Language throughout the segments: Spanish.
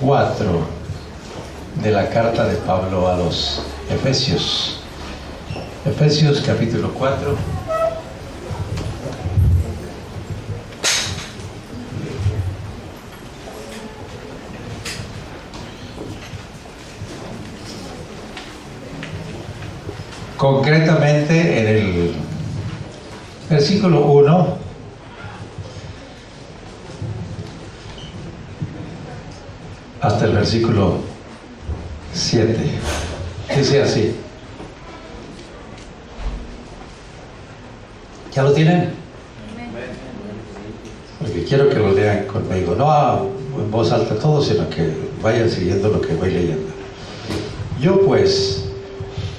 4 de la carta de Pablo a los Efesios. Efesios capítulo 4. Concretamente en el versículo 1 hasta el versículo 7. Dice así. ¿Ya lo tienen? Porque quiero que lo lean conmigo, no en voz alta todo, sino que vayan siguiendo lo que voy leyendo. Yo pues,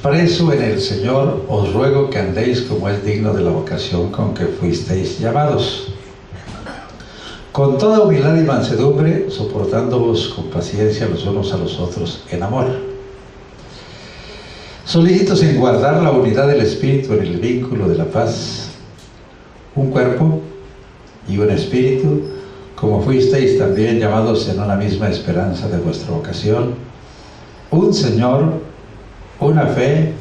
preso en el Señor, os ruego que andéis como es digno de la vocación con que fuisteis llamados, con toda humildad y mansedumbre, soportándoos con paciencia los unos a los otros en amor, solícitos en guardar la unidad del Espíritu en el vínculo de la paz, un cuerpo y un espíritu, como fuisteis también llamados en una misma esperanza de vuestra vocación, un Señor, una fe,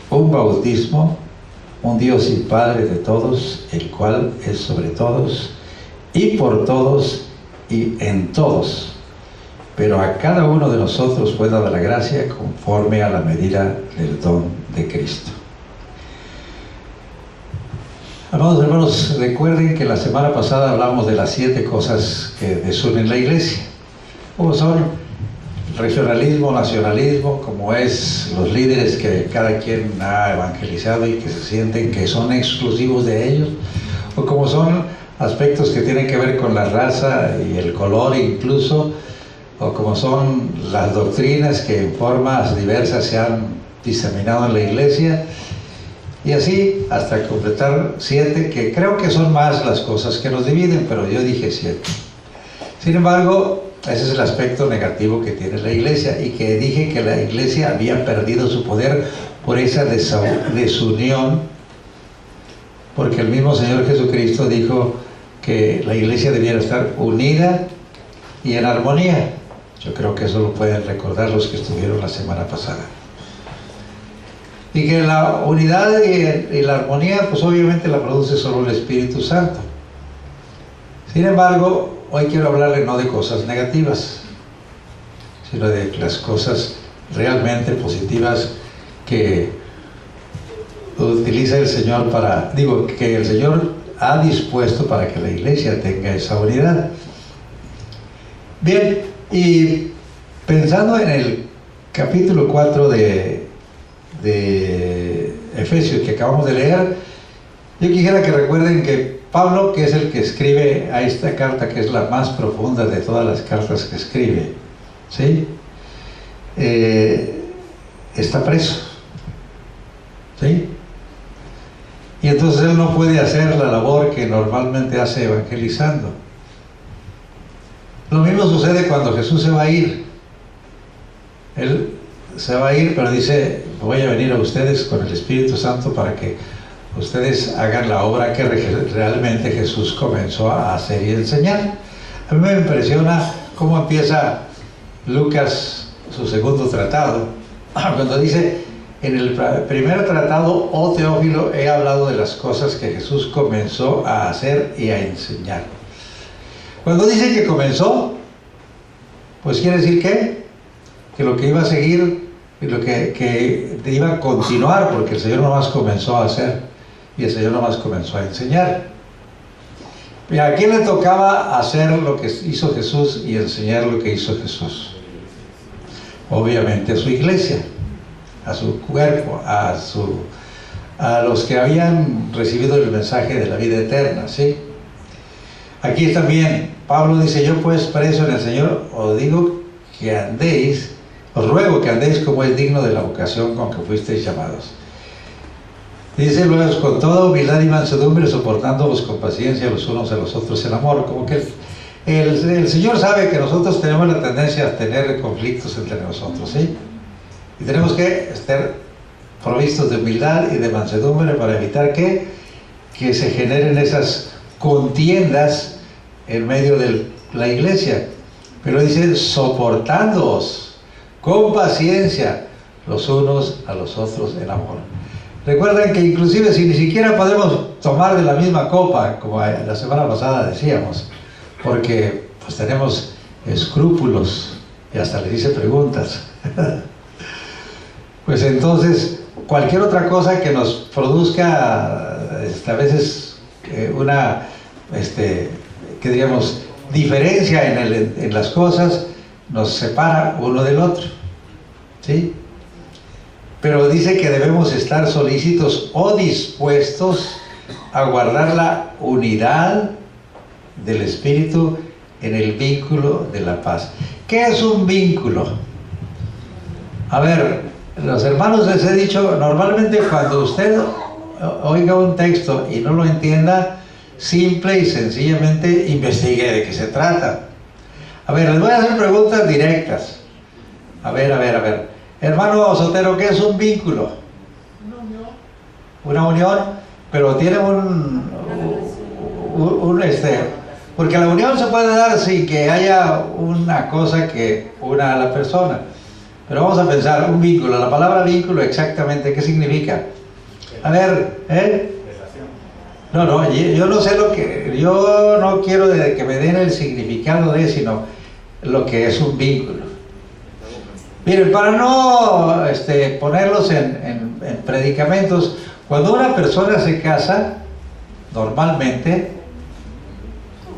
un bautismo, un Dios y Padre de todos, el cual es sobre todos, y por todos, y en todos. Pero a cada uno de nosotros fue dada la gracia conforme a la medida del don de Cristo. Amados hermanos, recuerden que la semana pasada hablamos de las 7 cosas que desunen la iglesia. ¿Cómo son? Regionalismo, nacionalismo, como es los líderes que cada quien ha evangelizado y que se sienten que son exclusivos de ellos, o como son aspectos que tienen que ver con la raza y el color incluso, o como son las doctrinas que en formas diversas se han diseminado en la iglesia, y así hasta completar 7, que creo que son más las cosas que nos dividen, pero yo dije 7. Sin embargo, ese es el aspecto negativo que tiene la iglesia, y que dije que la iglesia había perdido su poder por esa desunión, porque el mismo Señor Jesucristo dijo que la iglesia debiera estar unida y en armonía. Yo creo que eso lo pueden recordar los que estuvieron la semana pasada. Y que la unidad y la armonía, pues obviamente la produce solo el Espíritu Santo. Sin embargo, hoy quiero hablarle no de cosas negativas, sino de las cosas realmente positivas que utiliza el Señor que el Señor ha dispuesto para que la iglesia tenga esa unidad. Bien, y pensando en el capítulo 4 de Efesios que acabamos de leer, yo quisiera que recuerden que Pablo, que es el que escribe a esta carta, que es la más profunda de todas las cartas que escribe, ¿sí? Está preso, ¿sí? Y entonces él no puede hacer la labor que normalmente hace evangelizando. Lo mismo sucede cuando Jesús se va a ir. Él se va a ir, pero dice: voy a venir a ustedes con el Espíritu Santo para que ustedes hagan la obra que realmente Jesús comenzó a hacer y enseñar. A mí me impresiona cómo empieza Lucas su segundo tratado, cuando dice: en el primer tratado, oh Teófilo, he hablado de las cosas que Jesús comenzó a hacer y a enseñar. Cuando dice que comenzó, pues quiere decir que lo que iba a seguir y lo que iba a continuar, porque el Señor nomás comenzó a hacer y el Señor nomás comenzó a enseñar. ¿Y a quién le tocaba hacer lo que hizo Jesús y enseñar lo que hizo Jesús? Obviamente a su iglesia, a su cuerpo, a los que habían recibido el mensaje de la vida eterna, ¿sí? Aquí también Pablo dice: yo pues, preso en el Señor, os ruego que andéis como es digno de la vocación con que fuisteis llamados. Dice luego: con toda humildad y mansedumbre, soportándoos con paciencia los unos a los otros en amor. Como que el Señor sabe que nosotros tenemos la tendencia a tener conflictos entre nosotros, ¿sí? Y tenemos que estar provistos de humildad y de mansedumbre para evitar que se generen esas contiendas en medio de la iglesia. Pero dice, soportándoos con paciencia los unos a los otros en amor. Recuerden que inclusive si ni siquiera podemos tomar de la misma copa, como la semana pasada decíamos, porque pues tenemos escrúpulos y hasta les hice preguntas, pues entonces cualquier otra cosa que nos produzca a veces una, que digamos, diferencia en las cosas, nos separa uno del otro, ¿sí? Pero dice que debemos estar solícitos o dispuestos a guardar la unidad del Espíritu en el vínculo de la paz. ¿Qué es un vínculo? A ver, los hermanos les he dicho, normalmente cuando usted oiga un texto y no lo entienda, simple y sencillamente investigue de qué se trata. A ver, les voy a hacer preguntas directas. A ver. Hermano Sotero, ¿qué es un vínculo? Una unión, pero tiene porque la unión se puede dar sin que haya una cosa que una a la persona. Pero vamos a pensar, un vínculo, la palabra vínculo exactamente, ¿qué significa? A ver, No, yo no sé yo no quiero que me den el significado sino lo que es un vínculo. Miren, para no ponerlos en predicamentos, cuando una persona se casa, normalmente,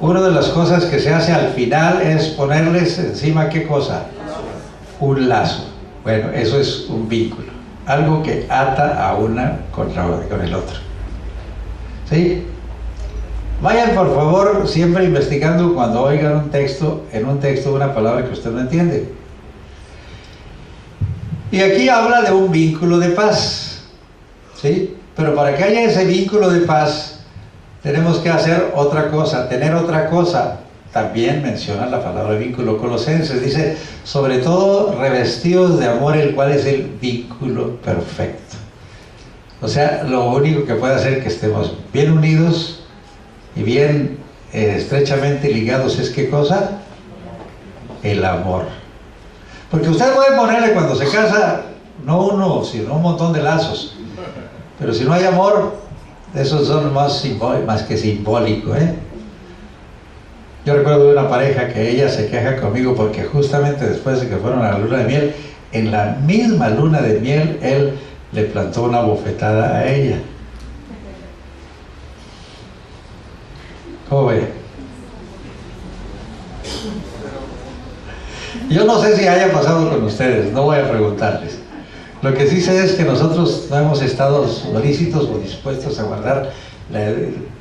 una de las cosas que se hace al final es ponerles encima, ¿qué cosa? Un lazo. Bueno, eso es un vínculo, algo que ata a una con el otro. ¿Sí? Vayan por favor siempre investigando cuando oigan en un texto una palabra que usted no entiende. Y aquí habla de un vínculo de paz, ¿sí? Pero para que haya ese vínculo de paz, tenemos que hacer otra cosa, tener otra cosa. También menciona la palabra vínculo. Colosenses dice, sobre todo revestidos de amor, el cual es el vínculo perfecto. O sea, lo único que puede hacer que estemos bien unidos y bien estrechamente ligados es ¿qué cosa? El amor. Porque usted puede ponerle cuando se casa, no uno, sino un montón de lazos. Pero si no hay amor, esos son más que simbólicos, ¿eh? Yo recuerdo de una pareja que ella se queja conmigo porque justamente después de que fueron a la luna de miel, en la misma luna de miel, él le plantó una bofetada a ella. ¿Cómo ve? Yo no sé si haya pasado con ustedes, no voy a preguntarles. Lo que sí sé es que nosotros no hemos estado solícitos o dispuestos a guardar la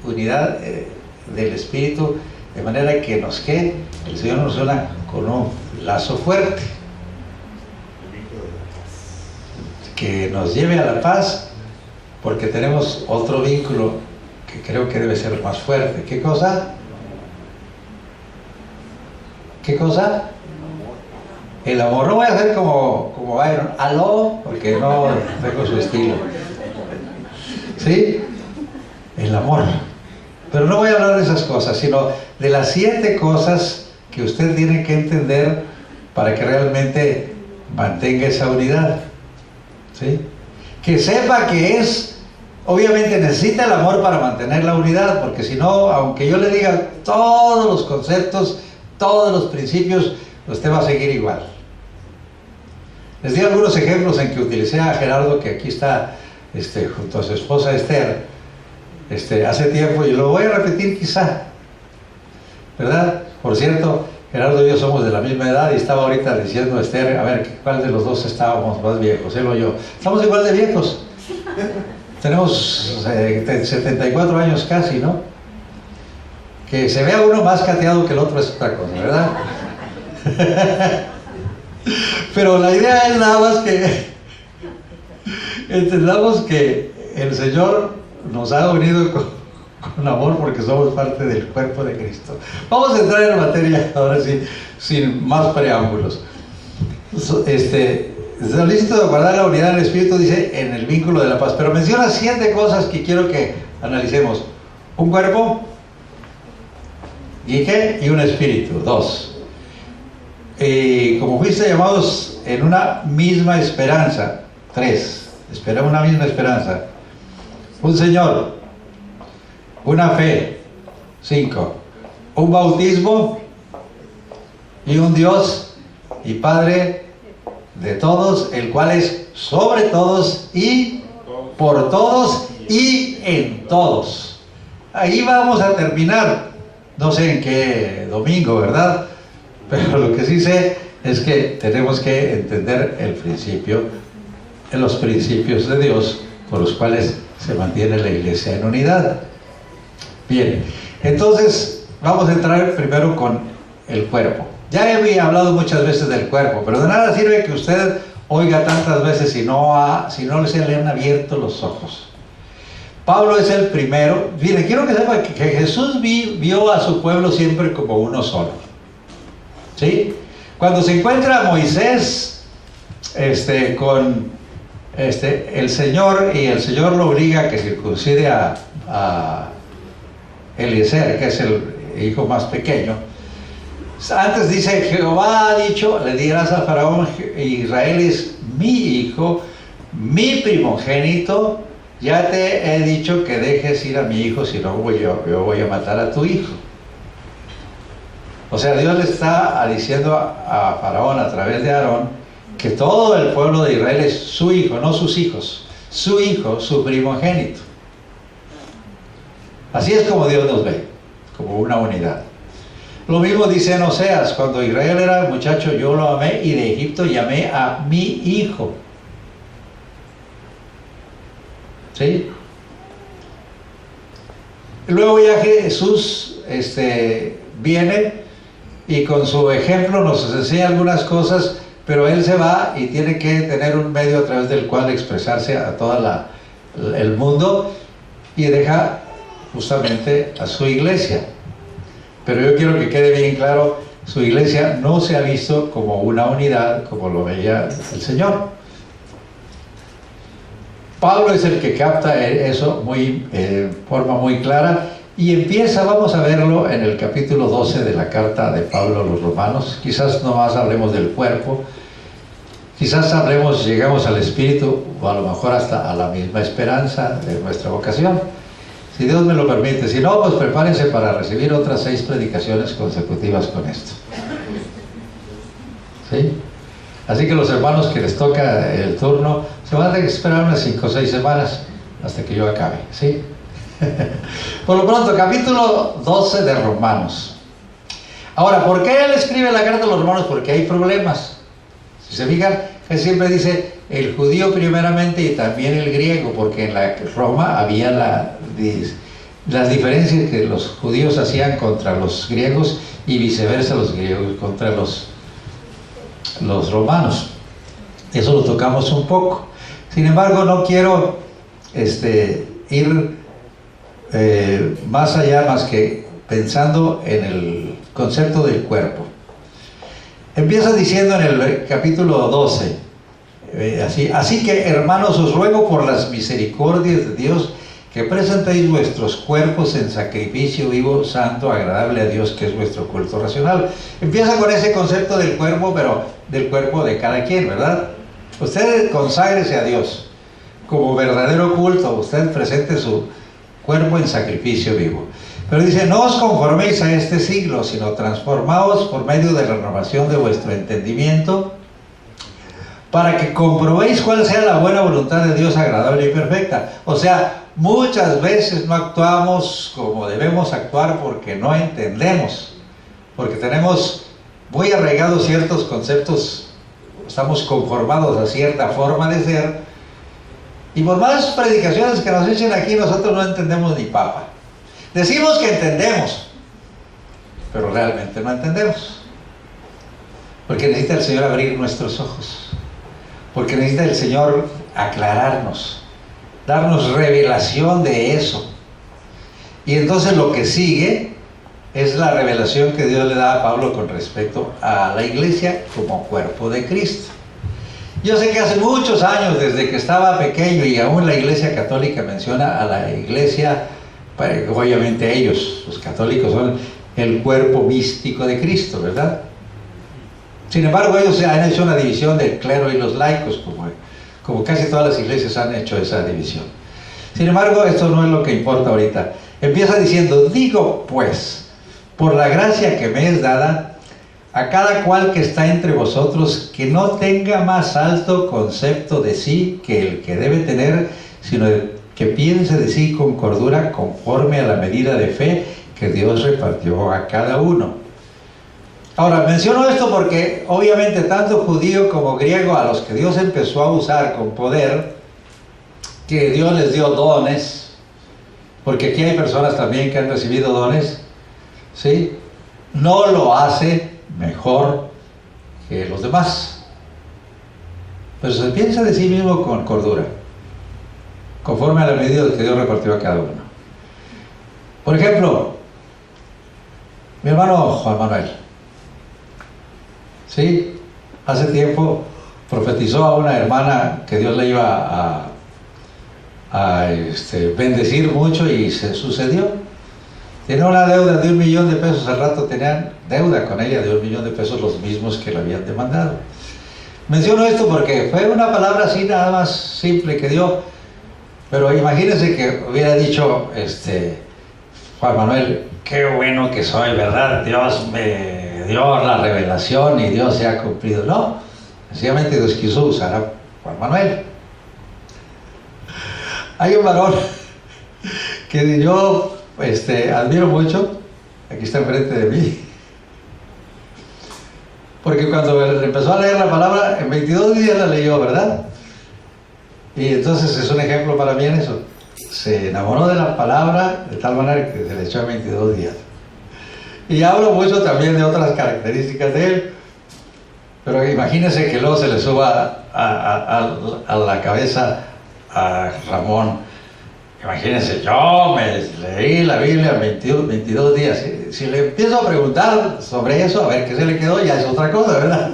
unidad del Espíritu, de manera que el Señor nos una con un lazo fuerte, que nos lleve a la paz, porque tenemos otro vínculo que creo que debe ser más fuerte. ¿Qué cosa? ¿Qué cosa? El amor. No voy a hacer como Byron, aló, porque no tengo su estilo. ¿Sí? El amor. Pero no voy a hablar de esas cosas, sino de las 7 cosas que usted tiene que entender para que realmente mantenga esa unidad. ¿Sí? Que sepa que obviamente necesita el amor para mantener la unidad, porque si no, aunque yo le diga todos los conceptos, todos los principios, usted va a seguir igual. Les di algunos ejemplos en que utilicé a Gerardo, que aquí está junto a su esposa Esther, hace tiempo, y lo voy a repetir quizá, ¿verdad? Por cierto, Gerardo y yo somos de la misma edad, y estaba ahorita diciendo a Esther, a ver, ¿cuál de los dos estábamos más viejos, él o yo? Estamos igual de viejos. Tenemos 74 años casi, ¿no? Que se vea uno más cateado que el otro es otra cosa, ¿verdad? Pero la idea es nada más que entendamos que el Señor nos ha unido con amor, porque somos parte del cuerpo de Cristo. Vamos a entrar en materia ahora sí, sin más preámbulos. Solícito de guardar la unidad del Espíritu, dice, en el vínculo de la paz, pero menciona 7 cosas que quiero que analicemos. Un cuerpo, ¿y qué? Y un espíritu, 2. como fuiste llamados en una misma esperanza. 3. Esperamos una misma esperanza. Un Señor, una fe. 5. Un bautismo y un Dios y Padre de todos, el cual es sobre todos y por todos y en todos. Ahí vamos a terminar. No sé en qué domingo, ¿verdad? Pero lo que sí sé es que tenemos que entender el principio, los principios de Dios por los cuales se mantiene la iglesia en unidad. Bien, entonces vamos a entrar primero con el cuerpo. Ya he hablado muchas veces del cuerpo, pero de nada sirve que usted oiga tantas veces si no se le han abierto los ojos. Pablo es el primero. Mire, quiero que sepa que Jesús vio a su pueblo siempre como uno solo. ¿Sí? Cuando se encuentra a Moisés con el Señor, y el Señor lo obliga a que circuncide a Eliezer, que es el hijo más pequeño. Antes dice: Jehová ha dicho, le dirás a Faraón, Israel es mi hijo, mi primogénito, ya te he dicho que dejes ir a mi hijo, si no yo voy a matar a tu hijo. O sea, Dios le está diciendo a Faraón a través de Aarón que todo el pueblo de Israel es su hijo, no sus hijos, su hijo, su primogénito. Así es como Dios nos ve, como una unidad. Lo mismo dice en Oseas: cuando Israel era muchacho yo lo amé, y de Egipto llamé a mi hijo. ¿Sí? Luego ya Jesús viene y con su ejemplo nos enseña algunas cosas, pero Él se va y tiene que tener un medio a través del cual expresarse a todo el mundo, y deja justamente a su iglesia. Pero yo quiero que quede bien claro, su iglesia no se ha visto como una unidad como lo veía el Señor. Pablo es el que capta eso forma muy clara, y empieza, vamos a verlo en el capítulo 12 de la carta de Pablo a los Romanos. Quizás nomás hablemos del cuerpo, quizás llegamos al espíritu, o a lo mejor hasta a la misma esperanza de nuestra vocación, si Dios me lo permite. Si no, pues prepárense para recibir otras 6 predicaciones consecutivas con esto. ¿Sí? Así que los hermanos que les toca el turno se van a tener que esperar unas 5 o 6 semanas hasta que yo acabe, ¿sí? Por lo pronto, capítulo 12 de Romanos. Ahora, ¿por qué él escribe la carta a los romanos? Porque hay problemas. Si se fijan, él siempre dice el judío primeramente y también el griego, porque en la Roma había las diferencias que los judíos hacían contra los griegos y viceversa los griegos contra los romanos. Eso lo tocamos un poco. Sin embargo, no quiero ir más allá, más que pensando en el concepto del cuerpo. Empieza diciendo en el capítulo 12, así que, hermanos, os ruego por las misericordias de Dios que presentéis vuestros cuerpos en sacrificio vivo, santo, agradable a Dios, que es vuestro culto racional. Empieza con ese concepto del cuerpo, pero del cuerpo de cada quien, ¿verdad? Usted conságrese a Dios como verdadero culto, usted presente su cuerpo en sacrificio vivo. Pero dice: no os conforméis a este siglo, sino transformaos por medio de la renovación de vuestro entendimiento, para que comprobéis cuál sea la buena voluntad de Dios, agradable y perfecta. O sea, muchas veces no actuamos como debemos actuar porque no entendemos, porque tenemos muy arraigados ciertos conceptos, estamos conformados a cierta forma de ser, y por más predicaciones que nos echen aquí, nosotros no entendemos ni papa. Decimos que entendemos, pero realmente no entendemos, porque necesita el Señor abrir nuestros ojos, porque necesita el Señor aclararnos, darnos revelación de eso. Y entonces lo que sigue es la revelación que Dios le da a Pablo con respecto a la iglesia como cuerpo de Cristo. Yo sé que hace muchos años, desde que estaba pequeño, y aún la Iglesia Católica menciona a la iglesia, obviamente ellos, los católicos, son el cuerpo místico de Cristo, ¿verdad? Sin embargo, ellos se han hecho una división del clero y los laicos, como casi todas las iglesias han hecho esa división. Sin embargo, esto no es lo que importa ahorita. Empieza diciendo, digo pues, por la gracia que me es dada, a cada cual que está entre vosotros, que no tenga más alto concepto de sí que el que debe tener, sino que piense de sí con cordura, conforme a la medida de fe que Dios repartió a cada uno. Ahora, menciono esto porque obviamente tanto judío como griego, a los que Dios empezó a usar con poder, que Dios les dio dones, porque aquí hay personas también que han recibido dones, ¿sí? No lo hace mejor que los demás, pero se piensa de sí mismo con cordura, conforme a la medida que Dios repartió a cada uno. Por ejemplo, mi hermano Juan Manuel, ¿sí? Hace tiempo profetizó a una hermana que Dios le iba a bendecir mucho, y se sucedió. Tenía una deuda de $1,000,000, al rato tenían deuda con ella de $1,000,000, los mismos que le habían demandado. Menciono esto porque fue una palabra así nada más simple que dio, pero imagínense que hubiera dicho Juan Manuel, qué bueno que soy, ¿verdad? Dios me dio la revelación y Dios se ha cumplido. No, sencillamente Dios quiso usar a Juan Manuel. Hay un varón que yo admiro mucho, aquí está enfrente de mí, porque cuando empezó a leer la palabra, en 22 días la leyó, ¿verdad? Y entonces es un ejemplo para mí en eso. Se enamoró de la palabra de tal manera que se le echó en 22 días. Y hablo mucho también de otras características de él, pero imagínense que luego se le suba a la cabeza a Ramón. Imagínense, yo me leí la Biblia en 22 días. Si le empiezo a preguntar sobre eso, a ver qué se le quedó, ya es otra cosa, ¿verdad?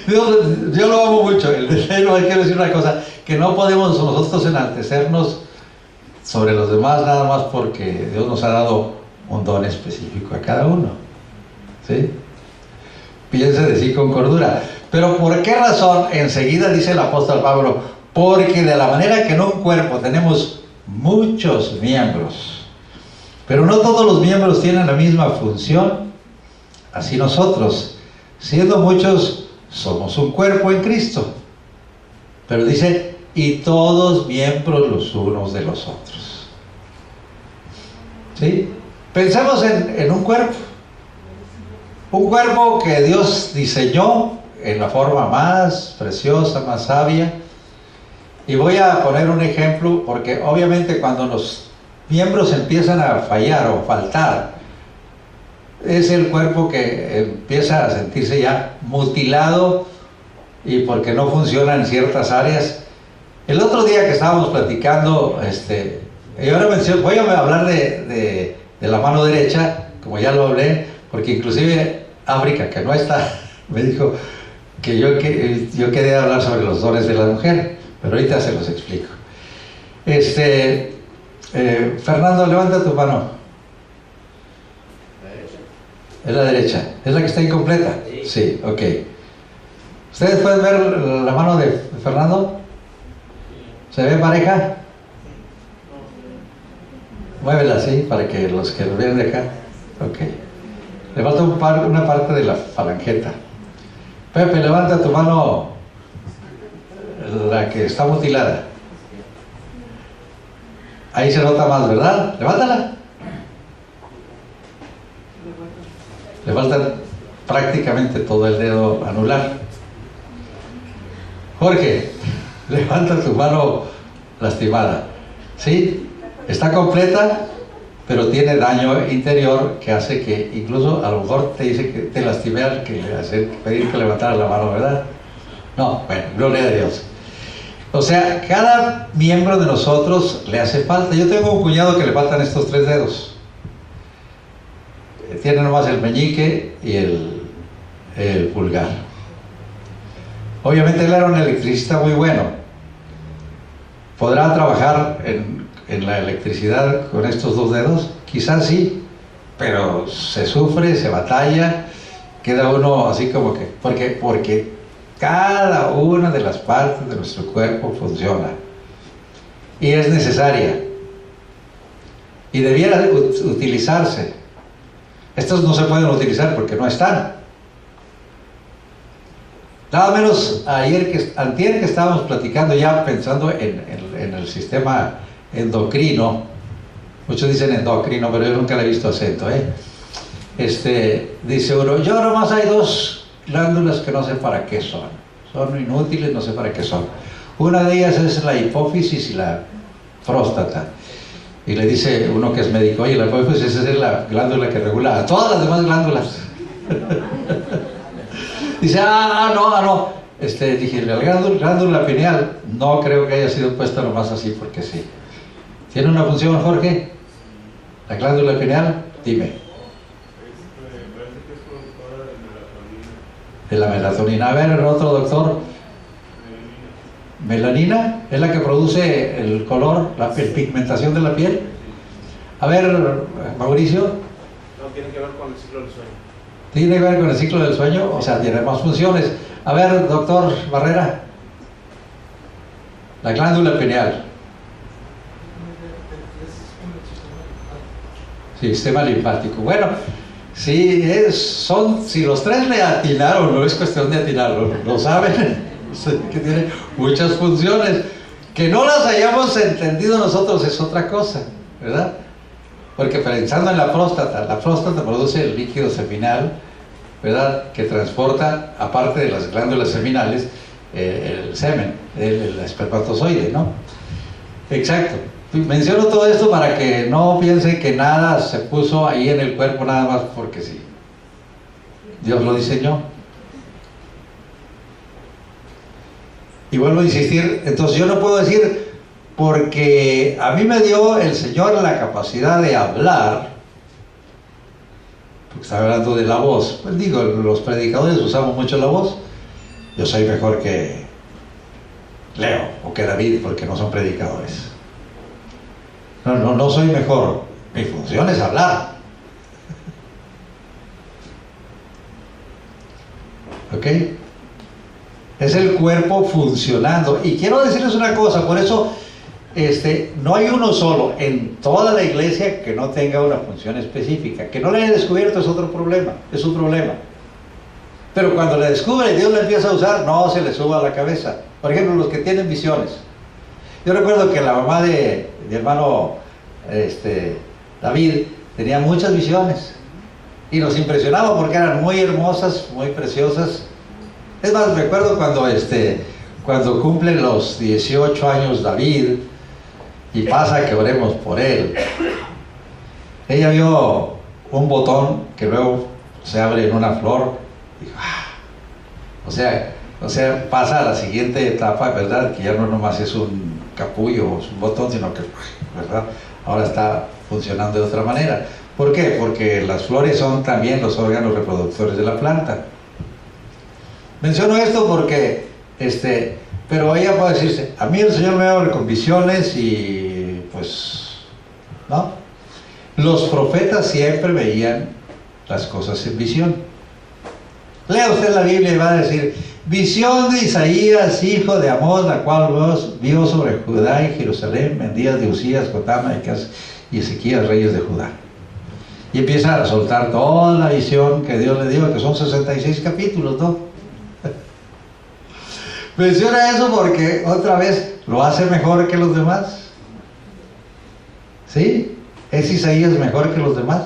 Yo lo amo mucho. Quiero decir una cosa, que no podemos nosotros enaltecernos sobre los demás nada más porque Dios nos ha dado un don específico a cada uno, ¿sí? Piense de sí con cordura. Pero ¿por qué razón? Enseguida dice el apóstol Pablo, porque de la manera que en un cuerpo tenemos muchos miembros, pero no todos los miembros tienen la misma función, así nosotros, siendo muchos, somos un cuerpo en Cristo. Pero dice, y todos miembros los unos de los otros. ¿Sí? Pensemos en un cuerpo que Dios diseñó en la forma más preciosa, más sabia. Y voy a poner un ejemplo, porque obviamente cuando los miembros empiezan a fallar o faltar, es el cuerpo que empieza a sentirse ya mutilado y porque no funciona en ciertas áreas. El otro día que estábamos platicando, y ahora voy a hablar de la mano derecha, como ya lo hablé, porque inclusive África, que no está, me dijo que yo quería hablar sobre los dones de la mujer, pero ahorita se los explico. Fernando, levanta tu mano. Es la derecha. ¿Es la que está incompleta? Sí, ok. ¿Ustedes pueden ver la mano de Fernando? ¿Se ve pareja? Muévela así para que los que lo vean de acá. Ok. Le falta una parte de la falangeta. Pepe, levanta tu mano, la que está mutilada. Ahí se nota más, ¿verdad? Levántala. Le falta prácticamente todo el dedo anular. Jorge, levanta tu mano lastimada. ¿Sí? Está completa, pero tiene daño interior que hace que incluso a lo mejor te dice que te lastimé al que pedir que levantara la mano, ¿verdad? No, bueno, gloria a Dios. O sea, cada miembro de nosotros le hace falta. Yo tengo un cuñado que le faltan estos 3 dedos. Tiene nomás el meñique y el pulgar. Obviamente él era un electricista muy bueno. ¿Podrá trabajar en la electricidad con estos 2 dedos? Quizás sí, pero se sufre, se batalla queda uno así como que, porque cada una de las partes de nuestro cuerpo funciona y es necesaria y debiera utilizarse. Estos no se pueden utilizar porque no están. Nada menos antier que estábamos platicando ya pensando en el sistema endocrino. Muchos dicen endocrino, pero yo nunca le he visto acento, dice uno, yo nomás hay dos glándulas que no sé para qué son inútiles, no sé para qué son. Una de ellas es la hipófisis y la próstata. Y le dice uno que es médico, oye, la hipófisis esa es la glándula que regula a todas las demás glándulas. Dice, no. Dije, la glándula pineal no creo que haya sido puesta nomás así porque sí. ¿Tiene una función, Jorge? La glándula pineal, dime. Parece que es productora de melatonina. De la melatonina. A ver, el otro doctor. Melanina es la que produce el color, la pigmentación de la piel. A ver, Mauricio. No, tiene que ver con el ciclo del sueño. Tiene que ver con el ciclo del sueño, o sea, tiene más funciones. A ver, doctor Barrera. La glándula pineal. Sistema linfático. Bueno, si los tres le atinaron, no es cuestión de atinarlo, lo saben. Que tiene muchas funciones. Que no las hayamos entendido nosotros es otra cosa, ¿verdad? Porque pensando en la próstata produce el líquido seminal, ¿verdad? Que transporta, aparte de las glándulas seminales, el semen, el espermatozoide, ¿no? Exacto. Menciono todo esto para que no piensen que nada se puso ahí en el cuerpo nada más porque sí. Dios lo diseñó. Y vuelvo a insistir, entonces yo no puedo decir, porque a mí me dio el Señor la capacidad de hablar, porque está hablando de la voz, pues digo, los predicadores usamos mucho la voz, yo soy mejor que Leo o que David porque no son predicadores. No soy mejor, mi función es hablar. ¿Ok? Es el cuerpo funcionando. Y quiero decirles una cosa, por eso no hay uno solo en toda la iglesia que no tenga una función específica. Que no le haya descubierto es otro problema, es un problema. Pero cuando le descubre y Dios le empieza a usar, no se le suba a la cabeza. Por ejemplo, los que tienen visiones. Yo recuerdo que la mamá de mi hermano David tenía muchas visiones y nos impresionaba porque eran muy hermosas, muy preciosas. Es más, recuerdo cuando cumple los 18 años David y pasa que oremos por él. Ella vio un botón que luego se abre en una flor. Y dijo, o sea, pasa a la siguiente etapa, ¿verdad? Que ya no nomás es un capullo o es un botón, sino que, ¿verdad? Ahora está funcionando de otra manera. ¿Por qué? Porque las flores son también los órganos reproductores de la planta. Menciono esto porque, pero ella puede decirse, a mí el Señor me abre con visiones y pues, ¿no? Los profetas siempre veían las cosas en visión. Lea usted la Biblia y va a decir, visión de Isaías, hijo de Amós, la cual vio sobre Judá y Jerusalén en días de Usías, Jotam y Ezequías, reyes de Judá. Y empieza a soltar toda la visión que Dios le dio, que son 66 capítulos, ¿no? Menciona eso porque otra vez lo hace mejor que los demás. ¿Sí? ¿Es Isaías mejor que los demás?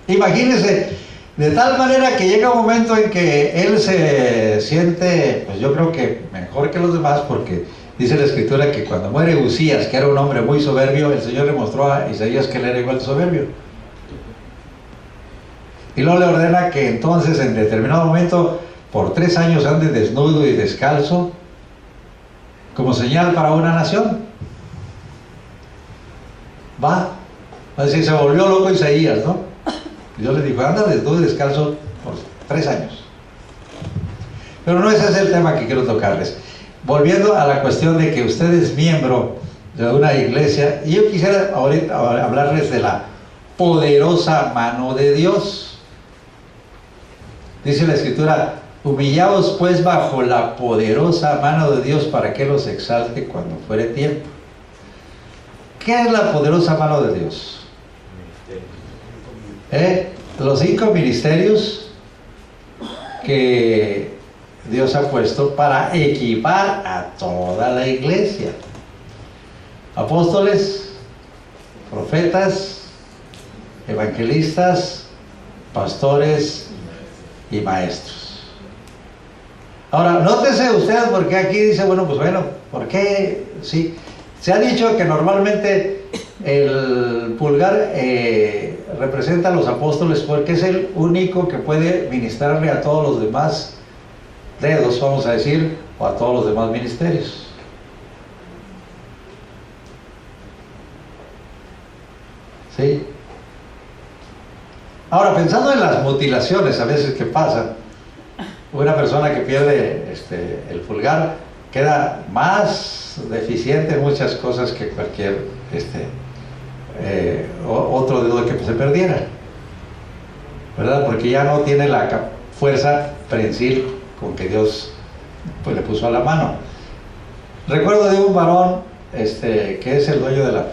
Imagínense, de tal manera que llega un momento en que él se siente, pues yo creo que mejor que los demás, porque dice la Escritura que cuando muere Usías, que era un hombre muy soberbio, el Señor le mostró a Isaías que él era igual de soberbio. Y luego le ordena que entonces en determinado momento por 3 años ande desnudo y descalzo como señal para una nación. Va a decir, se volvió loco Isaías, ¿no? Y Dios le dijo, anda desnudo y descalzo por 3 años. Pero no ese es el tema que quiero tocarles. Volviendo a la cuestión de que usted es miembro de una iglesia, y yo quisiera ahorita hablarles de la poderosa mano de Dios. Dice la Escritura: humillaos pues bajo la poderosa mano de Dios para que los exalte cuando fuere tiempo. ¿Qué es la poderosa mano de Dios? Los 5 ministerios que Dios ha puesto para equipar a toda la iglesia: apóstoles, profetas, evangelistas, pastores y maestros. Ahora, nótese usted porque aquí dice, bueno, ¿por qué? Sí, se ha dicho que normalmente el pulgar representa a los apóstoles porque es el único que puede ministrarle a todos los demás dedos, vamos a decir, o a todos los demás ministerios. ¿Sí? Ahora, pensando en las mutilaciones a veces que pasan, una persona que pierde el pulgar queda más deficiente en muchas cosas que cualquier otro dedo que se perdiera, ¿verdad? Porque ya no tiene la fuerza prensil con que Dios pues le puso a la mano. Recuerdo de un varón que es el dueño de la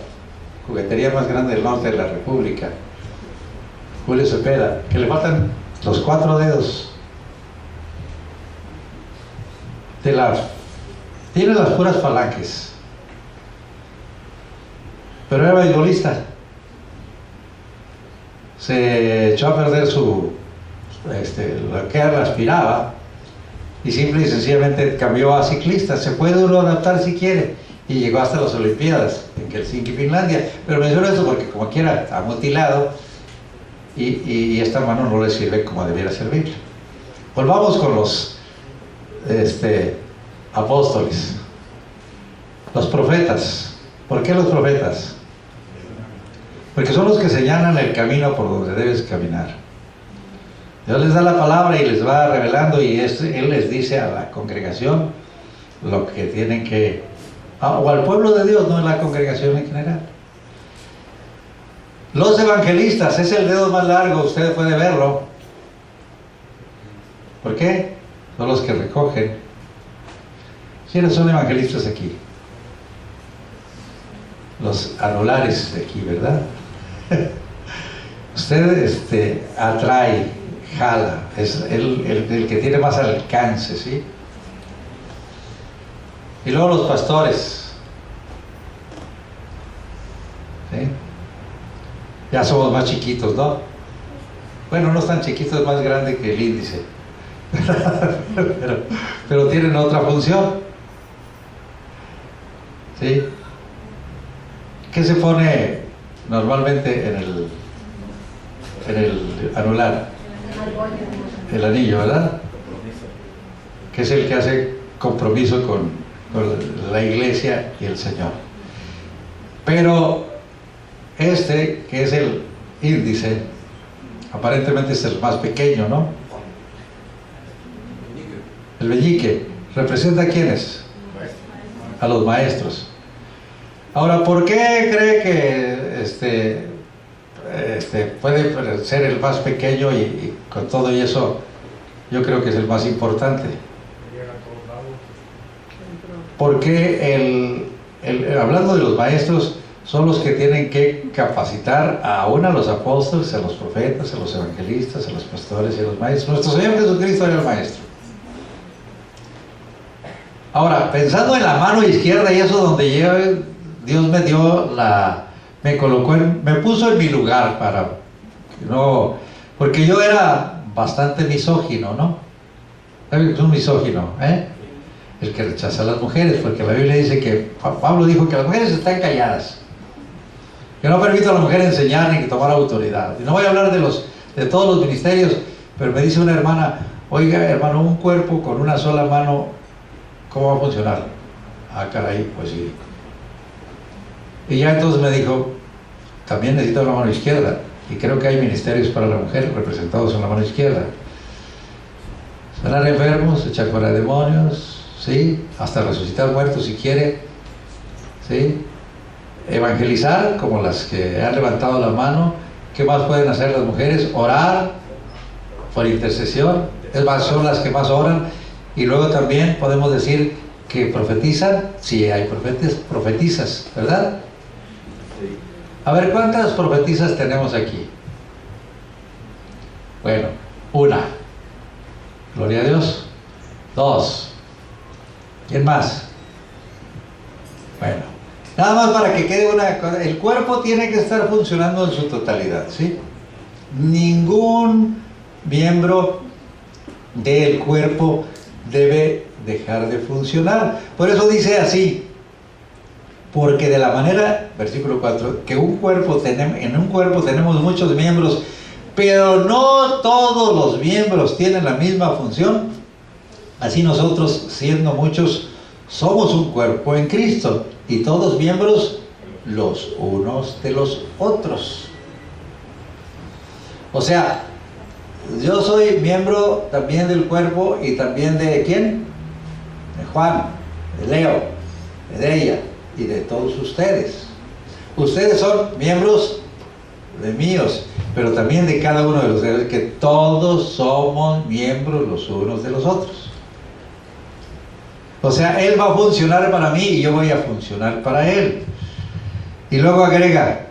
juguetería más grande del norte de la República, Julio Cepeda, que le faltan los 4 dedos. Tiene las puras falanges, pero era beisbolista. Se echó a perder lo que aspiraba y simple y sencillamente cambió a ciclista. Se puede uno adaptar si quiere, y llegó hasta las Olimpiadas en Helsinki, Finlandia. Pero menciono esto porque como quiera está mutilado y esta mano no le sirve como debiera servir. Volvamos con los apóstoles, los profetas. ¿Por qué los profetas? Porque son los que señalan el camino por donde debes caminar. Dios les da la palabra y les va revelando, y Él les dice a la congregación lo que tienen que, o al pueblo de Dios, no a la congregación en general. Los evangelistas es el dedo más largo, usted puede verlo. ¿Por qué? Son los que recogen. ¿Quiénes son evangelistas aquí? Los anulares de aquí, ¿verdad? Usted atrae, jala, es el que tiene más alcance, ¿sí? Y luego los pastores, ¿sí? Ya somos más chiquitos, ¿no? Bueno, no están chiquitos, es más grande que el índice. pero tienen otra función, ¿sí? ¿Qué se pone normalmente en el anular? El anillo, ¿verdad? Que es el que hace compromiso con la iglesia y el Señor. Pero que es el índice, aparentemente es el más pequeño, ¿no? El meñique, ¿representa a quiénes? A los maestros. Ahora, ¿por qué cree que puede ser el más pequeño y con todo y eso yo creo que es el más importante? Porque hablando de los maestros, son los que tienen que capacitar aún a los apóstoles, a los profetas, a los evangelistas, a los pastores y a los maestros. Nuestro Señor Jesucristo era el maestro. Ahora, pensando en la mano izquierda y eso donde Dios me puso en mi lugar porque yo era bastante misógino, ¿no? ¿Sabes qué es un misógino? El que rechaza a las mujeres, porque la Biblia dice que Pablo dijo que las mujeres están calladas, que no permito a la mujer enseñar ni que tomar autoridad. Y no voy a hablar de todos los ministerios, pero me dice una hermana: oiga, hermano, un cuerpo con una sola mano, ¿cómo va a funcionar? Ah, caray, pues sí. Y ya entonces me dijo: también necesito la mano izquierda, y creo que hay ministerios para la mujer representados en la mano izquierda. Sanar enfermos, echar fuera demonios, ¿sí? Hasta resucitar muertos si quiere, ¿sí? Evangelizar, como las que han levantado la mano, ¿Qué más pueden hacer las mujeres? Orar por intercesión. Es más, son las que más oran. Y luego también podemos decir que profetizan. Sí, hay profetizas, ¿verdad? A ver, ¿cuántas profetizas tenemos aquí? Bueno, una. Gloria a Dios. Dos. ¿Quién más? Bueno, nada más para que quede una cosa. El cuerpo tiene que estar funcionando en su totalidad, ¿sí? Ningún miembro del cuerpo debe dejar de funcionar. Por eso dice así: porque de la manera, versículo 4, que en un cuerpo tenemos muchos miembros, pero no todos los miembros tienen la misma función. Así nosotros, siendo muchos, somos un cuerpo en Cristo, y todos miembros los unos de los otros. O sea, yo soy miembro también del cuerpo, y también de ¿quién? De Juan, de Leo, de ella y de todos ustedes. Ustedes son miembros de míos, pero también de cada uno de los ustedes, que todos somos miembros los unos de los otros. O sea, Él va a funcionar para mí y yo voy a funcionar para Él. Y luego agrega: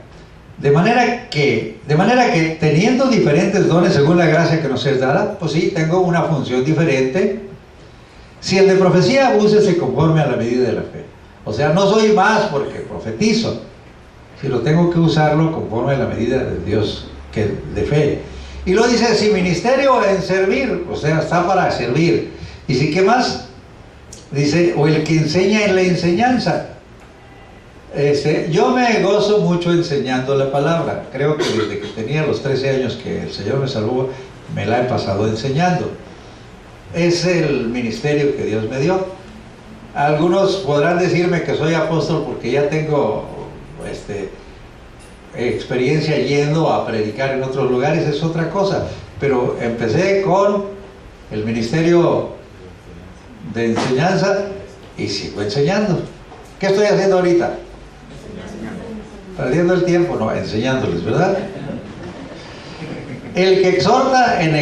de manera que teniendo diferentes dones según la gracia que nos es dada, pues sí, tengo una función diferente. Si el de profecía, úsese conforme a la medida de la fe. O sea, no soy más porque profetizo, sino tengo que usarlo conforme a la medida de Dios, que de fe. Y luego dice: si ministerio en servir, o sea, está para servir. Y si, ¿qué más? Dice: o el que enseña en la enseñanza. Yo me gozo mucho enseñando la palabra. Creo que desde que tenía los 13 años que el Señor me salvó, me la he pasado enseñando. Es el ministerio que Dios me dio. Algunos podrán decirme que soy apóstol porque ya tengo experiencia yendo a predicar en otros lugares, es otra cosa. Pero empecé con el ministerio de enseñanza y sigo enseñando. ¿Qué estoy haciendo ahorita? Perdiendo el tiempo, no, enseñándoles, ¿verdad? El que exhorta en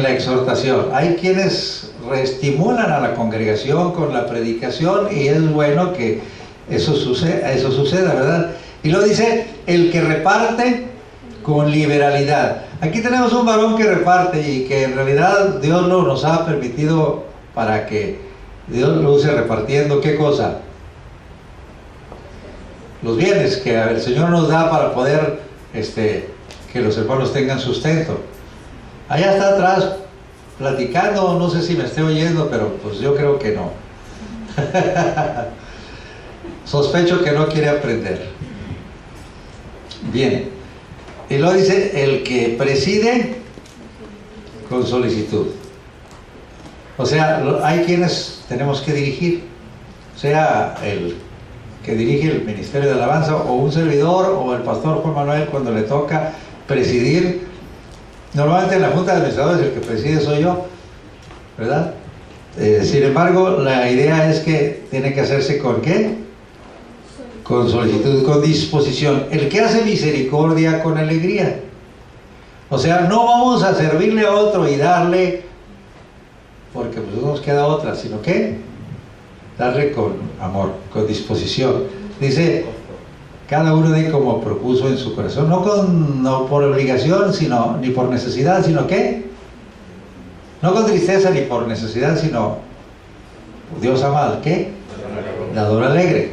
la exhortación. Hay quienes reestimulan a la congregación con la predicación, y es bueno que eso suceda, ¿verdad? Y luego dice: el que reparte con liberalidad. Aquí tenemos un varón que reparte, y que en realidad Dios nos ha permitido para que Dios lo use repartiendo. ¿Qué cosa? Los bienes que el Señor nos da para poder que los hermanos tengan sustento. Allá está atrás platicando, no sé si me esté oyendo, pero pues yo creo que no. Sospecho que no quiere aprender. Bien. Y luego dice: el que preside con solicitud. O sea, hay quienes tenemos que dirigir, sea el que dirige el ministerio de alabanza, o un servidor, o el pastor Juan Manuel cuando le toca presidir. Normalmente en la junta de administradores el que preside soy yo, ¿verdad? Sin embargo, la idea es que tiene que hacerse ¿con qué? Con solicitud, con disposición. El que hace misericordia con alegría. O sea, no vamos a servirle a otro y darle porque pues no nos queda otra, sino que darle con amor, con disposición. Dice: cada uno de como propuso en su corazón, no por obligación, ni por necesidad, sino que no con tristeza ni por necesidad, sino Dios ama, ¿qué? Dador alegre.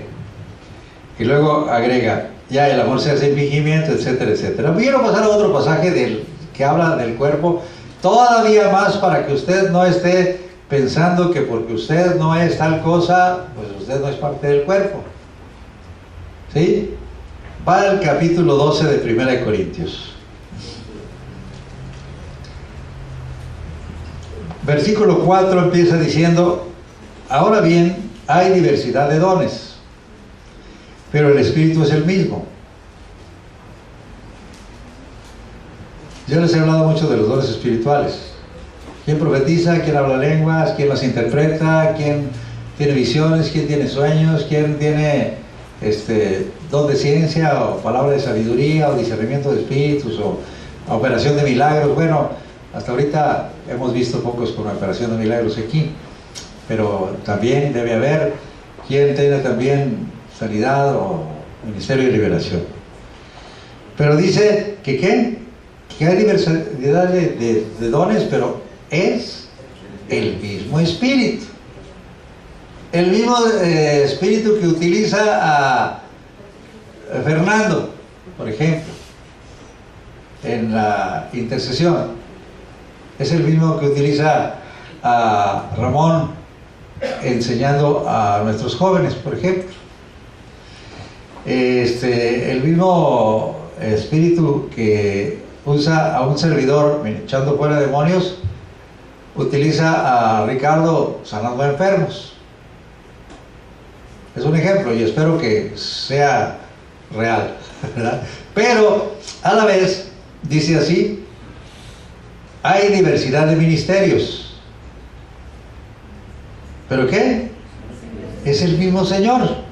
Y luego agrega: ya el amor se hace en fingimiento, etcétera, etcétera. Quiero pasar a otro pasaje que habla del cuerpo, todavía más, para que usted no esté pensando que porque usted no es tal cosa, pues usted no es parte del cuerpo. ¿Sí? Va al capítulo 12 de 1 Corintios. Versículo 4 empieza diciendo: ahora bien, hay diversidad de dones, pero el Espíritu es el mismo. Yo les he hablado mucho de los dones espirituales. ¿Quién profetiza? ¿Quién habla lenguas? ¿Quién las interpreta? ¿Quién tiene visiones? ¿Quién tiene sueños? ¿Quién tiene don de ciencia, o palabra de sabiduría, o discernimiento de espíritus, o operación de milagros. Bueno, hasta ahorita hemos visto pocos con operación de milagros aquí, pero también debe haber quien tenga también sanidad o ministerio de liberación. Pero dice que que hay diversidad de dones, pero es el mismo espíritu. El mismo espíritu que utiliza a Fernando, por ejemplo, en la intercesión, es el mismo que utiliza a Ramón enseñando a nuestros jóvenes, por ejemplo. El mismo espíritu que usa a un servidor echando fuera demonios, utiliza a Ricardo sanando a enfermos. Es un ejemplo y espero que sea real, ¿verdad? Pero a la vez dice así: hay diversidad de ministerios. ¿Pero qué? Es el mismo Señor.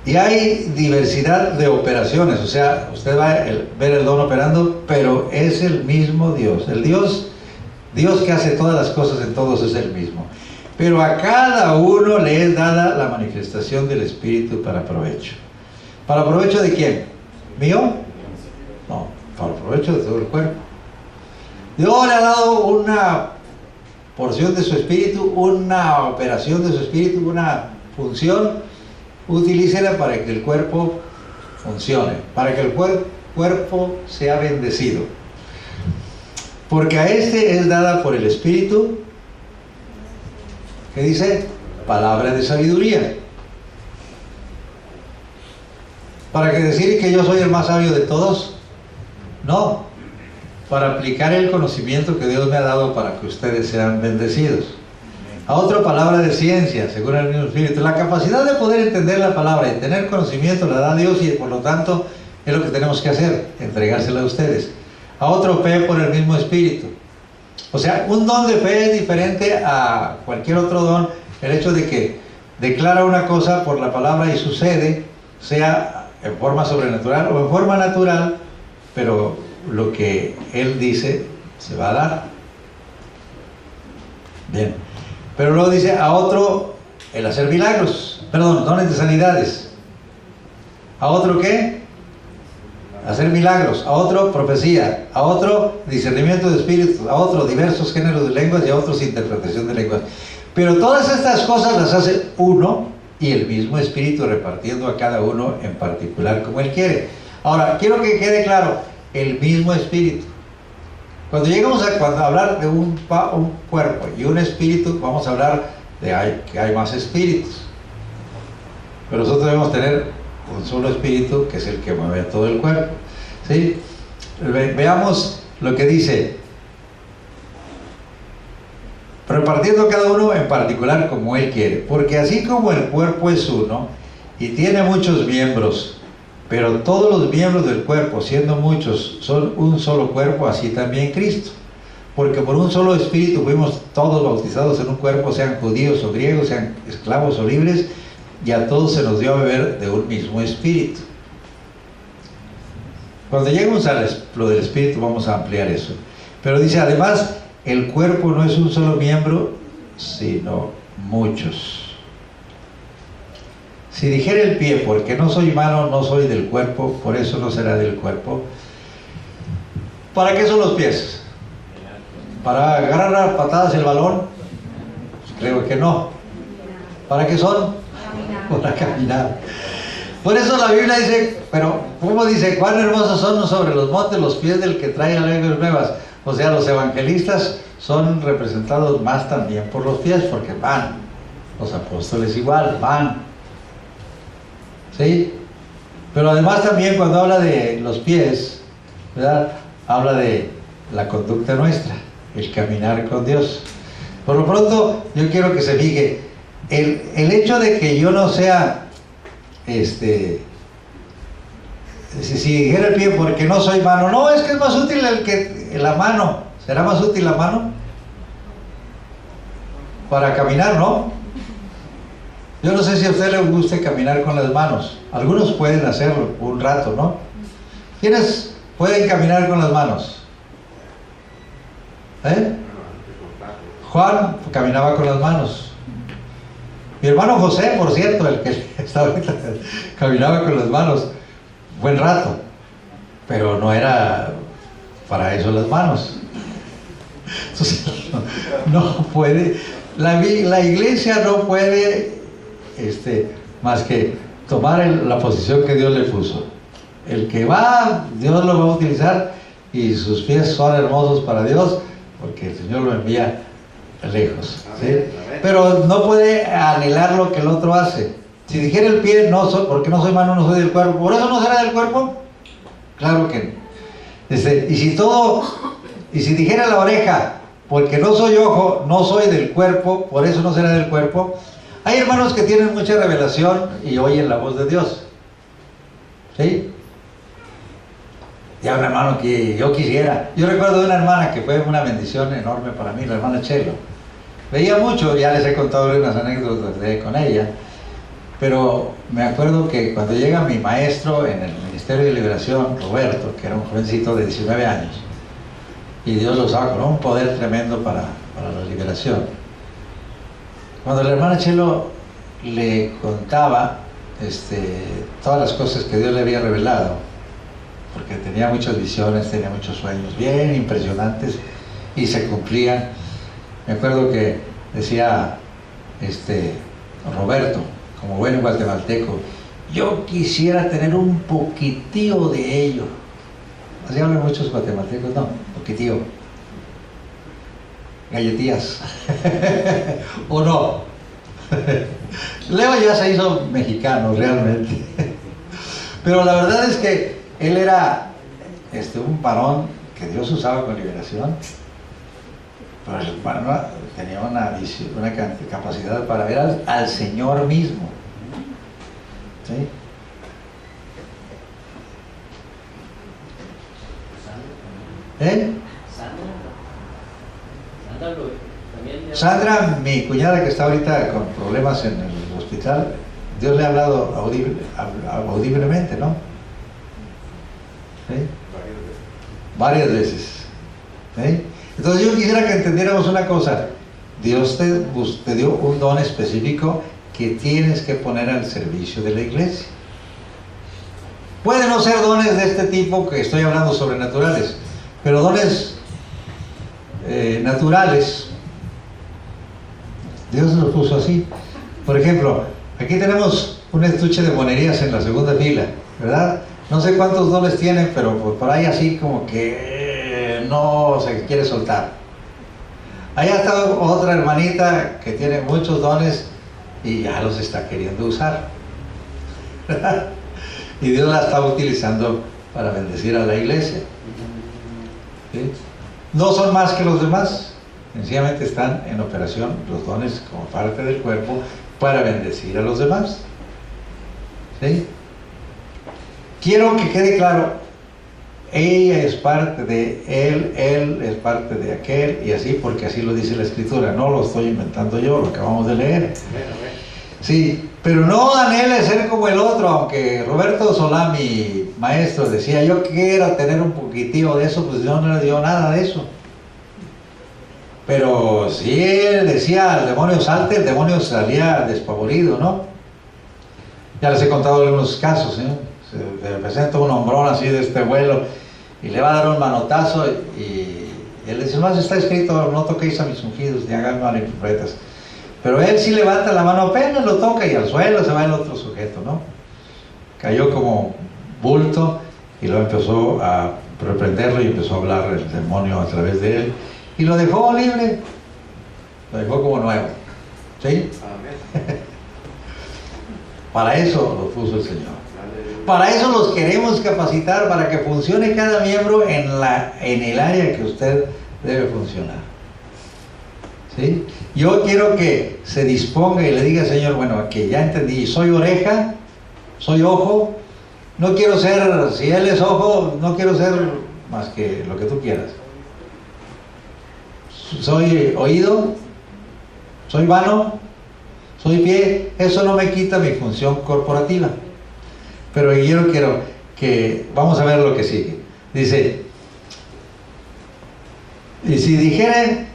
Y hay diversidad de operaciones, o sea, usted va a ver el don operando, pero es el mismo Dios. El Dios que hace todas las cosas en todos es el mismo. Pero a cada uno le es dada la manifestación del Espíritu para provecho. ¿Para provecho de quién? ¿Mío? No, para provecho de todo el cuerpo. Dios le ha dado una porción de su Espíritu, una operación de su Espíritu, una función. Utilícela para que el cuerpo funcione, para que el cuerpo sea bendecido. Porque a este es dada por el Espíritu, que dice, palabra de sabiduría. ¿Para que decir que yo soy el más sabio de todos? No, para aplicar el conocimiento que Dios me ha dado para que ustedes sean bendecidos. A otra palabra de ciencia, según el mismo Espíritu. La capacidad de poder entender la palabra y tener conocimiento la da Dios, y por lo tanto es lo que tenemos que hacer, entregársela a ustedes. A otro, fe por el mismo Espíritu. O sea, un don de fe es diferente a cualquier otro don. El hecho de que declara una cosa por la palabra y sucede, sea en forma sobrenatural o en forma natural, pero lo que Él dice se va a dar. Bien. Pero luego dice a otro el hacer milagros, dones de sanidades. A otro ¿qué? Hacer milagros. A otro profecía. A otro discernimiento de espíritus. A otro diversos géneros de lenguas, y a otros interpretación de lenguas. Pero todas estas cosas las hace uno y el mismo Espíritu, repartiendo a cada uno en particular como Él quiere. Ahora, quiero que quede claro, el mismo Espíritu. Cuando llegamos a hablar de un cuerpo y un espíritu, vamos a hablar de que hay más espíritus. Pero nosotros debemos tener un solo espíritu, que es el que mueve a todo el cuerpo. ¿Sí? Veamos lo que dice: repartiendo cada uno en particular como Él quiere. Porque así como el cuerpo es uno y tiene muchos miembros, pero todos los miembros del cuerpo, siendo muchos, son un solo cuerpo, así también Cristo. Porque por un solo Espíritu fuimos todos bautizados en un cuerpo, sean judíos o griegos, sean esclavos o libres, y a todos se nos dio a beber de un mismo Espíritu. Cuando lleguemos a lo del Espíritu vamos a ampliar eso. Pero dice, además, el cuerpo no es un solo miembro, sino muchos. Si dijera el pie, porque no soy mano, no soy del cuerpo, por eso no será del cuerpo. ¿Para qué son los pies? ¿Para agarrar a patadas el balón? Pues creo que no. ¿Para qué son? Para caminar. Por eso la Biblia dice, pero ¿cómo dice? Cuán hermosos son sobre los montes los pies del que trae alegres nuevas. O sea, los evangelistas son representados más también por los pies, porque van. Los apóstoles igual, van. ¿Sí? Pero además también cuando habla de los pies, ¿verdad? Habla de la conducta nuestra, el caminar con Dios. Por lo pronto, yo quiero que se fije, el hecho de que yo no sea, si dijera el pie, porque no soy mano, no, es que es más útil la mano. ¿Será más útil la mano? Para caminar, ¿no? Yo no sé si a usted le guste caminar con las manos. Algunos pueden hacerlo un rato, ¿no? ¿Quiénes pueden caminar con las manos? Juan caminaba con las manos. Mi hermano José, por cierto, el que está ahorita, caminaba con las manos buen rato, pero no era para eso las manos. Entonces, no puede, la iglesia no puede más que tomar la posición que Dios le puso. El que va, Dios lo va a utilizar, y sus pies son hermosos para Dios, porque el Señor lo envía lejos, ¿sí? Pero no puede anhelar lo que el otro hace. Si dijera el pie, no soy, porque no soy mano, no soy del cuerpo, ¿por eso no será del cuerpo? Claro que no. Y si dijera la oreja, porque no soy ojo, no soy del cuerpo, por eso no será del cuerpo. Hay hermanos que tienen mucha revelación y oyen la voz de Dios, ¿sí? Ya un hermano que yo quisiera. Yo recuerdo de una hermana que fue una bendición enorme para mí, la hermana Chelo. Veía mucho, ya les he contado unas anécdotas con ella, pero me acuerdo que cuando llega mi maestro en el Ministerio de Liberación, Roberto, que era un jovencito de 19 años, y Dios lo usaba con un poder tremendo para la liberación. Cuando la hermana Chelo le contaba todas las cosas que Dios le había revelado, porque tenía muchas visiones, tenía muchos sueños bien impresionantes y se cumplían. Me acuerdo que decía Roberto, como buen guatemalteco, yo quisiera tener un poquitío de ello. Así hablan muchos guatemaltecos, no, poquitío. Galletías. ¿O no? Leo ya se hizo mexicano realmente. Pero la verdad es que él era un varón que Dios usaba con liberación, pero el varón tenía una visión, una capacidad para ver al Señor mismo, ¿sí? Sandra, mi cuñada que está ahorita con problemas en el hospital, Dios le ha hablado audiblemente, ¿no? ¿Sí? Varias veces. ¿Sí? Entonces yo quisiera que entendiéramos una cosa. Dios te dio un don específico que tienes que poner al servicio de la iglesia. Pueden no ser dones de este tipo que estoy hablando, sobrenaturales, pero dones naturales, Dios los puso así. Por ejemplo, aquí tenemos un estuche de monerías en la segunda fila, ¿verdad? No sé cuántos dones tienen, pero por ahí así como que no se quiere soltar. Allá está otra hermanita que tiene muchos dones y ya los está queriendo usar, ¿verdad? Y Dios la está utilizando para bendecir a la iglesia, ¿sí? No son más que los demás, sencillamente están en operación los dones como parte del cuerpo para bendecir a los demás, ¿sí? Quiero que quede claro, ella es parte de él es parte de aquel, y así, porque así lo dice la Escritura, no lo estoy inventando yo, lo acabamos de leer. Sí, pero no anhele ser como el otro, aunque Roberto Solá, mi maestro, decía, yo quiero tener un poquitío de eso, pues yo no le dio nada de eso. Pero si él decía al demonio salte, el demonio salía despavorido, ¿no? Ya les he contado algunos casos, ¿eh? Se presenta un hombrón así de este vuelo y le va a dar un manotazo y él dice, no, está escrito, no toquéis a mis ungidos ni hagan mal en profetas. Pero él sí levanta la mano, apenas lo toca y al suelo se va el otro sujeto, ¿no? Cayó como bulto y luego empezó a reprenderlo y empezó a hablar el demonio a través de él y lo dejó libre, lo dejó como nuevo, ¿sí? Para eso lo puso el Señor. Para eso los queremos capacitar, para que funcione cada miembro en el área que usted debe funcionar, ¿sí? Yo quiero que se disponga y le diga, Señor, bueno, que ya entendí, soy oreja, soy ojo, no quiero ser, si Él es ojo, no quiero ser más que lo que tú quieras. Soy oído, soy vano, Soy pie, eso no me quita mi función corporativa. Pero yo no quiero que, vamos a ver lo que sigue. Dice, y si dijere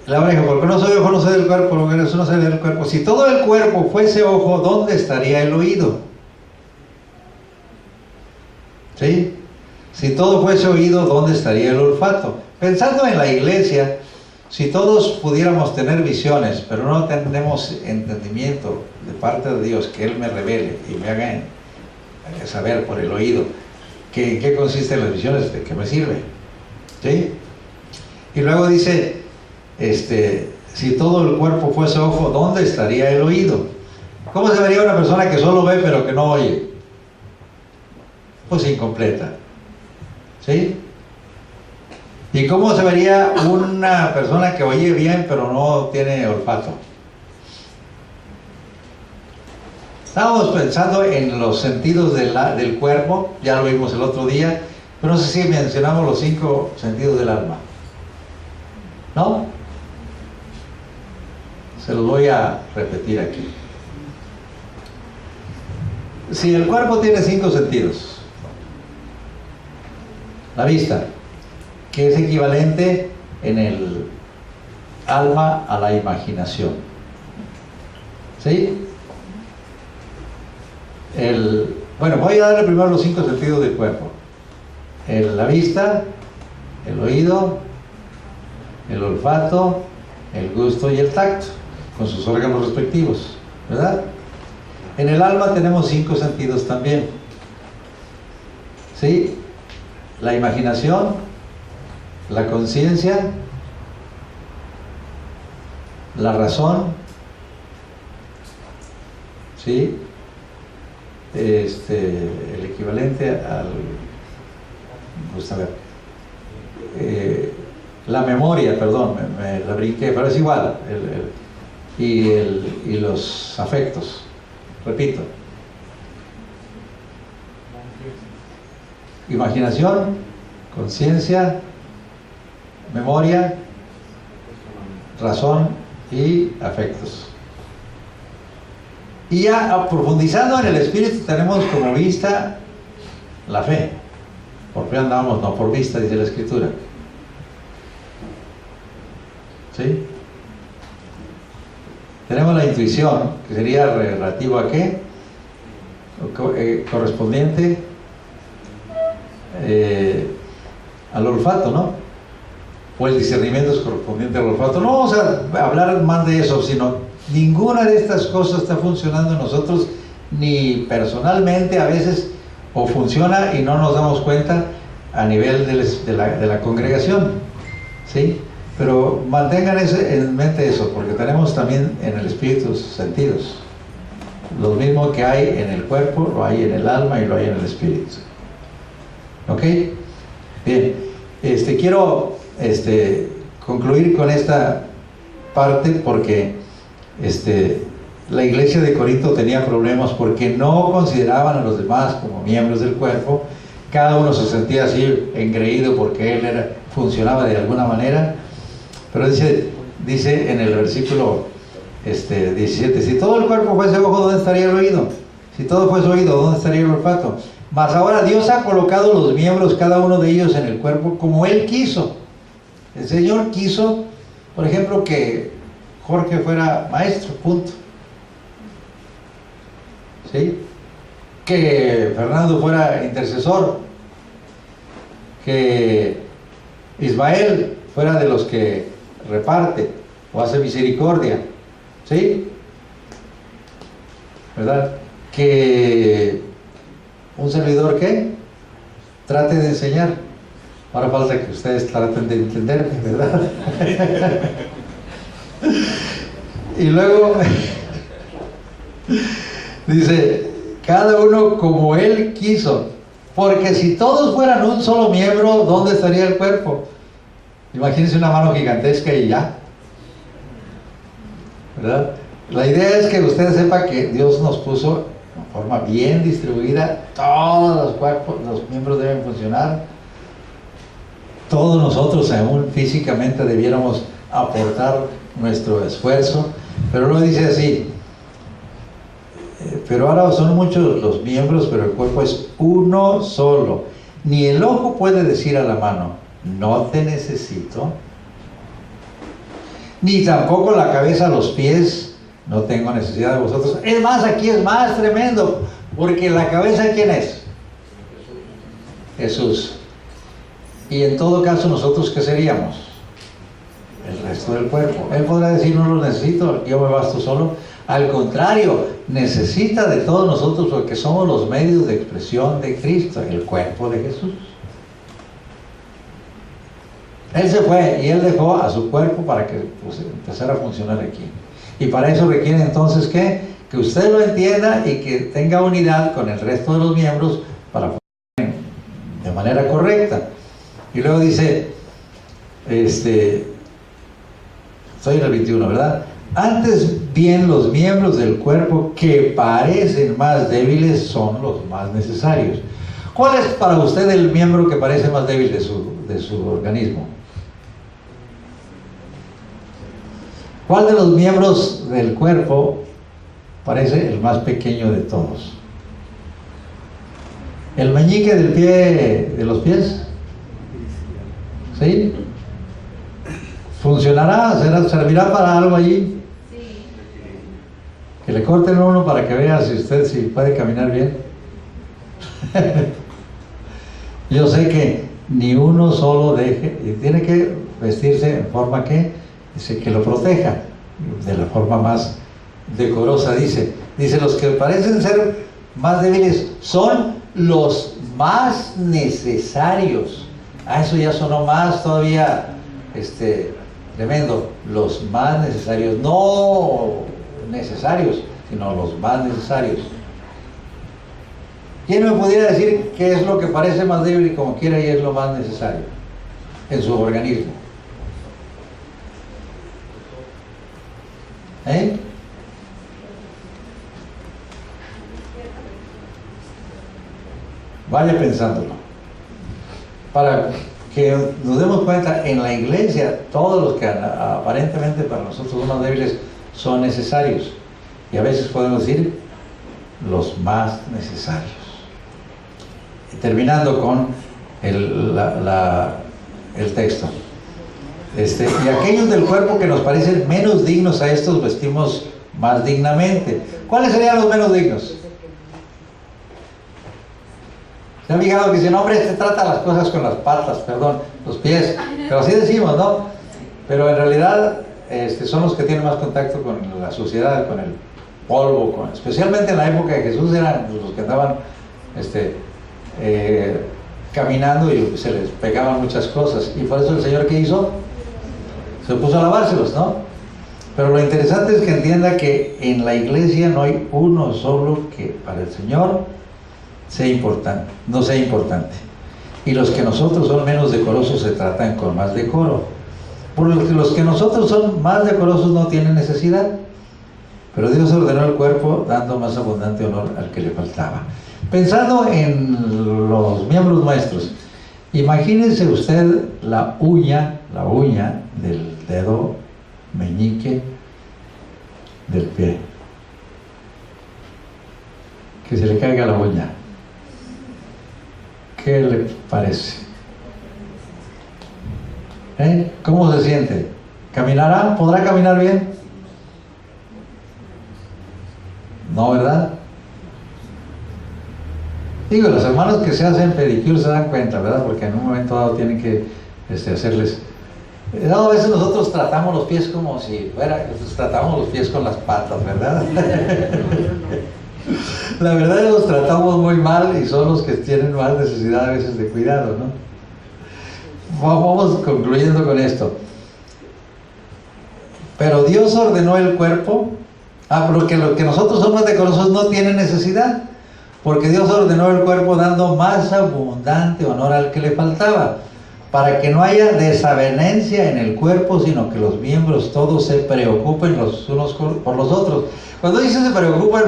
la oreja, porque no soy ojo, no soy del cuerpo, porque eso no soy del cuerpo. Si todo el cuerpo fuese ojo, ¿dónde estaría el oído? ¿Sí? Si todo fuese oído, ¿dónde estaría el olfato? Pensando en la iglesia, si todos pudiéramos tener visiones, pero no tenemos entendimiento de parte de Dios, que Él me revele y me haga saber por el oído en qué consisten las visiones, de qué me sirve. ¿Sí? Y luego dice, si todo el cuerpo fuese ojo, ¿dónde estaría el oído? ¿Cómo se vería una persona que solo ve pero que no oye? Pues incompleta. ¿Sí? ¿Y cómo se vería una persona que oye bien pero no tiene olfato? Estábamos pensando en los sentidos del cuerpo, ya lo vimos el otro día, pero no sé si mencionamos los 5 sentidos del alma. ¿No? Se los voy a repetir aquí. Si el cuerpo tiene 5 sentidos, la vista, que es equivalente en el alma a la imaginación. ¿Sí? Bueno, voy a darle primero los 5 sentidos del cuerpo. La vista, el oído, el olfato, el gusto y el tacto, con sus órganos respectivos, ¿verdad? En el alma tenemos 5 sentidos también. ¿Sí? La imaginación, la conciencia, la razón, ¿sí? El equivalente al, vamos a ver, la memoria, perdón, me la brinqué, pero es igual, y los afectos, repito, imaginación, conciencia, memoria, razón y afectos. Y ya profundizando en el espíritu tenemos como vista la fe. Por fe andamos, no por vista, dice la escritura. ¿Sí? Tenemos la intuición, que sería relativo a qué? Correspondiente al olfato, ¿no? O el discernimiento es correspondiente al olfato. No vamos a hablar más de eso, sino ninguna de estas cosas está funcionando en nosotros, ni personalmente a veces, o funciona y no nos damos cuenta a nivel de la congregación, ¿sí? Pero mantengan en mente eso, porque tenemos también en el espíritu sentidos. Lo mismo que hay en el cuerpo, lo hay en el alma y lo hay en el espíritu. ¿Ok? Bien, quiero concluir con esta parte porque la iglesia de Corinto tenía problemas porque no consideraban a los demás como miembros del cuerpo. Cada uno se sentía así engreído porque él funcionaba de alguna manera. Pero dice en el versículo 17, si todo el cuerpo fuese ojo, ¿dónde estaría el oído? Si todo fuese oído, ¿dónde estaría el olfato? Mas ahora Dios ha colocado los miembros, cada uno de ellos, en el cuerpo como Él quiso. El Señor quiso, por ejemplo, que Jorge fuera maestro, punto. ¿Sí? Que Fernando fuera intercesor, que Ismael fuera de los que reparte o hace misericordia, ¿sí? ¿Verdad? Que un servidor que trate de enseñar. Ahora falta que ustedes traten de entenderme, ¿verdad? Y luego dice, cada uno como Él quiso, porque si todos fueran un solo miembro, ¿dónde estaría el cuerpo? Imagínense una mano gigantesca y ya, ¿verdad? La idea es que usted sepa que Dios nos puso de forma bien distribuida, todos los cuerpos, los miembros deben funcionar. Todos nosotros aún físicamente debiéramos aportar nuestro esfuerzo, pero lo dice así, pero ahora son muchos los miembros, pero el cuerpo es uno solo. Ni el ojo puede decir a la mano, no te necesito, ni tampoco la cabeza a los pies, no tengo necesidad de vosotros. Es más, aquí es más tremendo, porque la cabeza, ¿quién es? Jesús. Y en todo caso, ¿nosotros qué seríamos? El resto del cuerpo. Él podrá decir, no lo necesito, yo me basto solo. Al contrario, necesita de todos nosotros porque somos los medios de expresión de Cristo, el cuerpo de Jesús. Él se fue y Él dejó a su cuerpo para que empezara a funcionar aquí. Y para eso requiere entonces ¿qué? Que usted lo entienda y que tenga unidad con el resto de los miembros para funcionar de manera correcta. Y luego dice, estoy en el 21, ¿verdad? Antes bien los miembros del cuerpo que parecen más débiles son los más necesarios. ¿Cuál es para usted el miembro que parece más débil de su organismo? ¿Cuál de los miembros del cuerpo parece el más pequeño de todos? ¿El meñique del pie, de los pies? ¿Sí? ¿Funcionará? ¿Servirá para algo allí? Sí. Que le corten uno para que vea si puede caminar bien. Yo sé que ni uno solo deje, y tiene que vestirse en forma que lo proteja, de la forma más decorosa, dice, los que parecen ser más débiles son los más necesarios. Eso ya sonó más todavía, tremendo, los más necesarios, no necesarios, sino los más necesarios. ¿Quién me pudiera decir qué es lo que parece más débil y como quiera y es lo más necesario en su organismo? Vaya pensándolo. Para que nos demos cuenta, en la iglesia, todos los que aparentemente para nosotros son más débiles son necesarios. Y a veces podemos decir los más necesarios. Y terminando con el texto. Y aquellos del cuerpo que nos parecen menos dignos, a estos vestimos más dignamente. ¿Cuáles serían los menos dignos? ¿Se han fijado que dicen, hombre, trata las cosas con las patas, los pies? Pero así decimos, ¿no? Pero en realidad son los que tienen más contacto con la sociedad, con el polvo, especialmente en la época de Jesús eran los que andaban caminando y se les pegaban muchas cosas. Y por eso el Señor, ¿qué hizo? Se puso a lavárselos, ¿no? Pero lo interesante es que entienda que en la iglesia no hay uno solo que para el Señor no sea importante. Y los que nosotros son menos decorosos se tratan con más decoro. Por los que nosotros son más decorosos no tienen necesidad. Pero Dios ordenó el cuerpo dando más abundante honor al que le faltaba. Pensando en los miembros nuestros, imagínense usted la uña del dedo meñique del pie. Que se le caiga la uña. ¿Qué le parece? ¿Cómo se siente? ¿Caminará? ¿Podrá caminar bien? No, ¿verdad? Digo, los hermanos que se hacen pedicure se dan cuenta, ¿verdad? Porque en un momento dado tienen que hacerles... a veces nosotros tratamos los pies como si tratamos los pies con las patas, ¿verdad? La verdad es que los tratamos muy mal y son los que tienen más necesidad a veces de cuidado, ¿no? Vamos concluyendo con esto. Pero Dios ordenó el cuerpo, porque lo que nosotros somos decorosos no tiene necesidad, porque Dios ordenó el cuerpo dando más abundante honor al que le faltaba, para que no haya desavenencia en el cuerpo, sino que los miembros todos se preocupen los unos por los otros. Cuando dice se preocupan,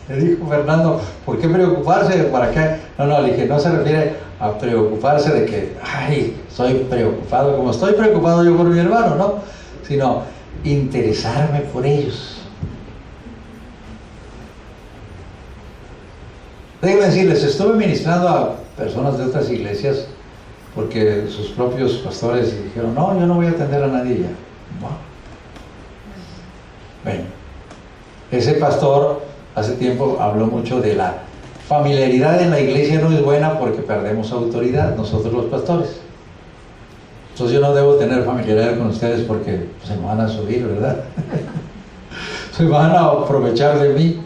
le dijo Fernando, ¿por qué preocuparse? ¿Para qué? No, le dije, no se refiere a preocuparse de que, soy preocupado, como estoy preocupado yo por mi hermano, ¿no? sino interesarme por ellos. Déjenme decirles, estuve ministrando a personas de otras iglesias porque sus propios pastores dijeron, no, yo no voy a atender a nadie ya. Bueno, ese pastor hace tiempo habló mucho de la familiaridad en la iglesia. No es buena porque perdemos autoridad, nosotros los pastores. Entonces yo no debo tener familiaridad con ustedes porque se me van a subir, ¿verdad? Se van a aprovechar de mí.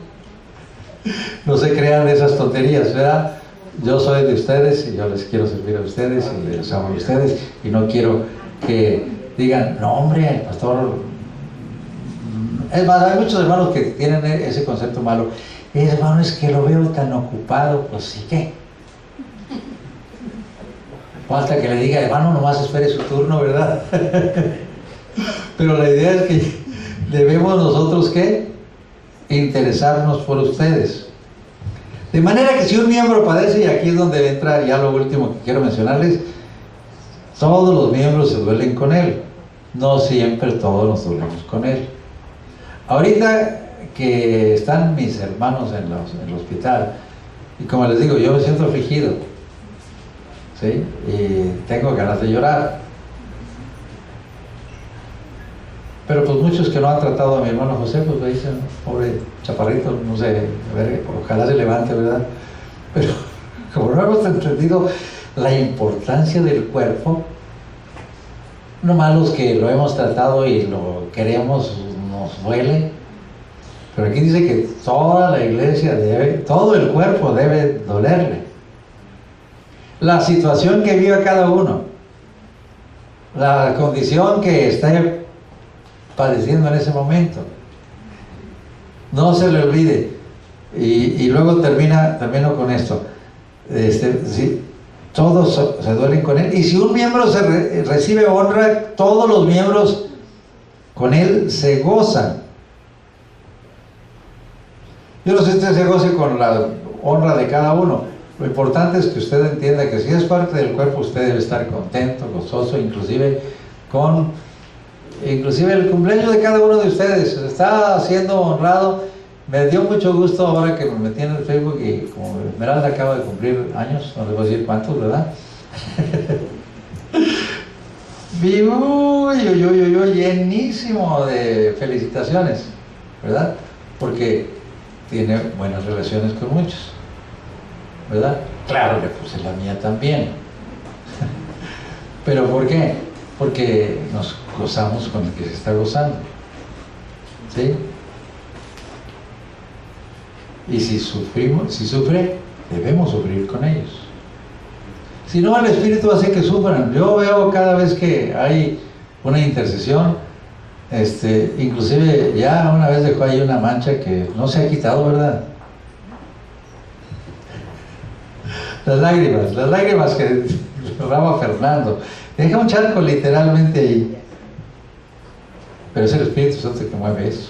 No se crean de esas tonterías, ¿verdad? Yo soy de ustedes y yo les quiero servir a ustedes y les amo a ustedes y no quiero que digan, no hombre, el pastor... Es más, hay muchos hermanos que tienen ese concepto malo. Hermano, es que lo veo tan ocupado, pues sí que. Falta que le diga, hermano, nomás espere su turno, ¿verdad? Pero la idea es que debemos nosotros, ¿qué? Interesarnos por ustedes. De manera que si un miembro padece, y aquí es donde entra ya lo último que quiero mencionarles, todos los miembros se duelen con él. No siempre todos nos duelemos con él. Ahorita que están mis hermanos en el hospital, y como les digo, yo me siento afligido, ¿sí? Y tengo ganas de llorar. Pero pues muchos que no han tratado a mi hermano José, pues me dicen, pobre chaparrito, no sé, a ver, ojalá se levante, ¿verdad? Pero como no hemos entendido la importancia del cuerpo, nomás los que lo hemos tratado y lo queremos, nos duele. Pero aquí dice que toda la iglesia debe, todo el cuerpo debe dolerle. La situación que vive cada uno, la condición que esté padeciendo en ese momento, no se le olvide. Y luego termino con esto. Sí, todos se duelen con él. Y si un miembro recibe honra, todos los miembros con él se gozan. Yo no sé si usted se goce con la honra de cada uno. Lo importante es que usted entienda que si es parte del cuerpo, usted debe estar contento, gozoso, inclusive el cumpleaños de cada uno de ustedes está siendo honrado. Me dio mucho gusto ahora que me metí en el Facebook y como Esmeralda acaba de cumplir años, no les voy a decir cuántos, ¿verdad? Vi llenísimo de felicitaciones, ¿verdad? Porque tiene buenas relaciones con muchos, ¿verdad? Claro, le puse la mía también. ¿Pero por qué? Porque nos gozamos con el que se está gozando, ¿sí? Y si sufre, debemos sufrir con ellos. Si no, el Espíritu hace que sufran. Yo veo cada vez que hay una intercesión, inclusive ya una vez dejó ahí una mancha que no se ha quitado, ¿verdad? Las lágrimas que derrama Fernando. Deja un charco literalmente ahí. Pero es el Espíritu Santo que mueve eso.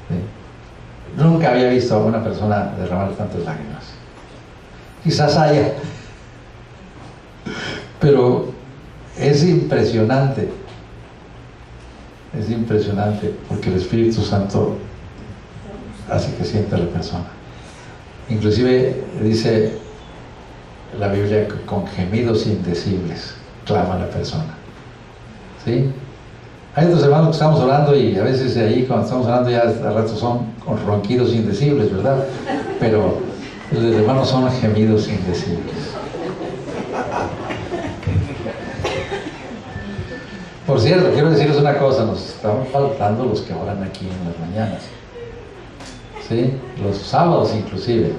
¿Sí? Nunca había visto a una persona derramar tantas lágrimas. Quizás haya. Pero es impresionante. Es impresionante porque el Espíritu Santo hace que sienta la persona. Inclusive dice la Biblia que con gemidos indecibles clama la persona. ¿Sí? Hay otros hermanos que estamos orando y a veces ahí cuando estamos orando ya al rato son con ronquidos indecibles, ¿verdad? Pero los hermanos son gemidos indecibles. Por cierto, quiero decirles una cosa, nos están faltando los que oran aquí en las mañanas, ¿sí? Los sábados inclusive.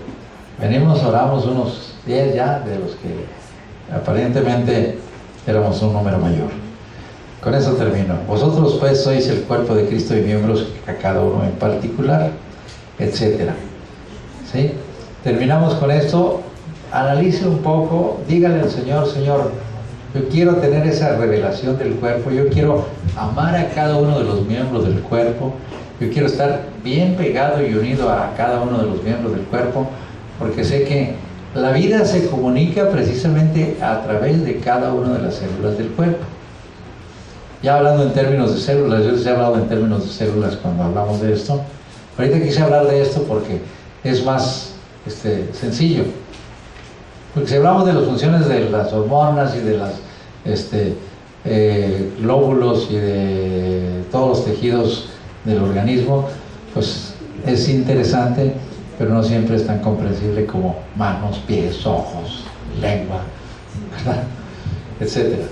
Venimos, oramos unos 10 ya, de los que aparentemente éramos un número mayor. Con eso termino. Vosotros pues sois el cuerpo de Cristo y miembros a cada uno en particular, etcétera. ¿Sí? Terminamos con esto. Analice un poco, dígale al Señor, Señor, yo quiero tener esa revelación del cuerpo, yo quiero amar a cada uno de los miembros del cuerpo, yo quiero estar bien pegado y unido a cada uno de los miembros del cuerpo, porque sé que la vida se comunica precisamente a través de cada una de las células del cuerpo. ya hablando en términos de células, yo les he hablado en términos de células cuando hablamos de esto. Ahorita quise hablar de esto porque es más sencillo. Porque si hablamos de las funciones de las hormonas y de las glóbulos y de todos los tejidos del organismo, pues es interesante, pero no siempre es tan comprensible como manos, pies, ojos, lengua, ¿verdad? Etcétera.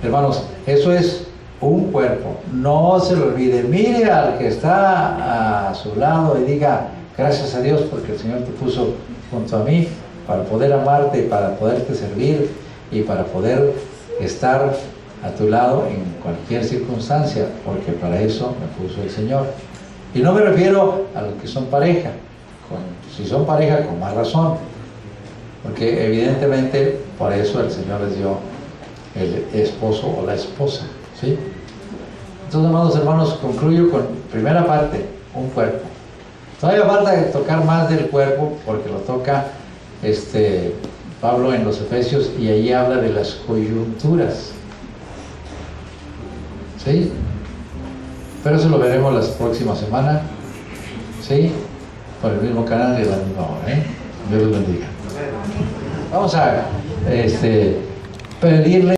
Hermanos, eso es un cuerpo. No se lo olvide. Mire al que está a su lado y diga: gracias a Dios porque el Señor te puso junto a mí para poder amarte y para poderte servir y para poder estar a tu lado en cualquier circunstancia, porque para eso me puso el Señor. Y no me refiero a los que son pareja. Si son pareja, con más razón, porque evidentemente por eso el Señor les dio el esposo o la esposa, ¿sí? Entonces, amados hermanos, concluyo con primera parte, un cuerpo. Todavía falta de tocar más del cuerpo, porque lo toca Pablo en los Efesios, y allí habla de las coyunturas, ¿sí? Pero eso lo veremos la próxima semana, ¿sí? Por el mismo canal y a la misma hora, ¿eh? Dios los bendiga. Vamos a pedirle